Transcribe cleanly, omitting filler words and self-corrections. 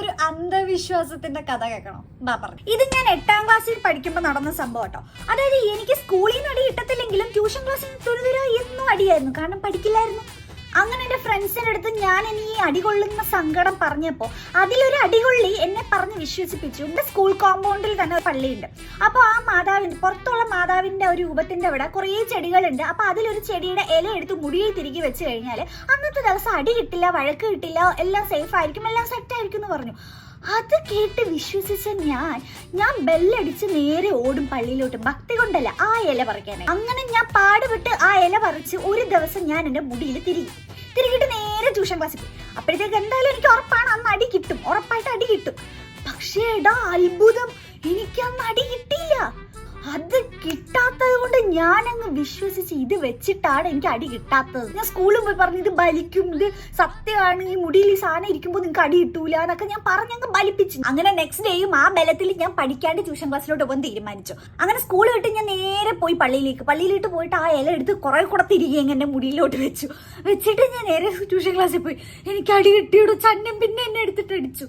ഒരു അന്ധവിശ്വാസത്തിന്റെ കഥ കേൾക്കണോ? ബാ പറഞ്ഞു. ഇത് ഞാൻ 8ാം ക്ലാസ്സിൽ പഠിക്കുമ്പോൾ നടന്ന സംഭവം കേട്ടോ. അതായത് എനിക്ക് സ്കൂളിൽ നിന്ന് അടി കിട്ടത്തില്ലെങ്കിലും ട്യൂഷൻ ക്ലാസ്സിൽ തുരുതുര എന്നും അടിയായിരുന്നു, കാരണം പഠിക്കില്ലായിരുന്നു. അങ്ങനെ എൻ്റെ ഫ്രണ്ട്സിൻ്റെ അടുത്ത് ഞാൻ ഇനി ഈ അടികൊള്ളുന്ന സങ്കടം പറഞ്ഞപ്പോൾ അതിലൊരു അടികൊള്ളി എന്നെ പറഞ്ഞ് വിശ്വസിപ്പിച്ചു. എൻ്റെ സ്കൂൾ കോമ്പൗണ്ടിൽ തന്നെ ഒരു പള്ളിയുണ്ട്. അപ്പോൾ ആ മാതാവിൻ്റെ പുറത്തുള്ള മാതാവിൻ്റെ ഒരു രൂപത്തിൻ്റെ അവിടെ കുറേ ചെടികളുണ്ട്. അപ്പോൾ അതിലൊരു ചെടിയുടെ ഇല എടുത്ത് മുടിയിൽ തിരികെ വെച്ച് കഴിഞ്ഞാൽ അന്നത്തെ ദിവസം അടി കിട്ടില്ല, വഴക്ക് കിട്ടില്ല, എല്ലാം സേഫ് ആയിരിക്കും, എല്ലാം സെറ്റ് ആയിരിക്കും എന്ന് പറഞ്ഞു. അത് കേട്ട് വിശ്വസിച്ച ഞാൻ ബെല്ലടിച്ച് നേരെ ഓടും പള്ളിയിലോട്ട്, ഭക്തി കൊണ്ടല്ല, ആ ഇല പറിക്കാനായി. അങ്ങനെ ഞാൻ പാടുപെട്ട് ആ ഇല പറിച്ച് ഒരു ദിവസം ഞാൻ എൻ്റെ മുടിയിൽ തിരികിട്ട് നേരെ ട്യൂഷൻ ക്ലാസ്സിൽ പോയി. അപ്പോഴത്തേക്ക് എന്തായാലും എനിക്ക് ഉറപ്പാണ് അന്ന് അടി കിട്ടും, ഉറപ്പായിട്ട് അടി കിട്ടും. പക്ഷേ അത്ഭുതം, എനിക്ക് അന്ന് അടി കിട്ടിയില്ല. അത് കിട്ടാത്തത് കൊണ്ട് ഞാൻ അങ്ങ് വിശ്വസിച്ച് ഇത് വെച്ചിട്ടാണ് എനിക്ക് അടി കിട്ടാത്തത്. ഞാൻ സ്കൂളിൽ പോയി പറഞ്ഞു ഇത് ബലിക്കും, ഇത് സത്യമാണ്, ഈ മുടിയിൽ ഈ സാധനം ഇരിക്കുമ്പോൾ നിങ്ങൾക്ക് അടി കിട്ടൂല എന്നൊക്കെ ഞാൻ പറഞ്ഞങ്ങ് ബലിപ്പിച്ചു. അങ്ങനെ നെക്സ്റ്റ് ഡേയും ആ ബലത്തിൽ ഞാൻ പഠിക്കാണ്ട് ട്യൂഷൻ ക്ലാസ്സിലോട്ട് പോകാൻ തീരുമാനിച്ചു. അങ്ങനെ സ്കൂൾ വിട്ട് ഞാൻ നേരെ പോയി പള്ളിയിലോട്ട് പോയിട്ട് ആ ഇല എടുത്ത് കുറെ കൂടെ തിരികെ എന്നെ മുടിയിലോട്ട് വെച്ചിട്ട് ഞാൻ നേരെ ട്യൂഷൻ ക്ലാസ്സിൽ പോയി. എനിക്ക് അടി കിട്ടിയോടു, ചന്നം പിന്നെ എന്നെ എടുത്തിട്ട് അടിച്ചു.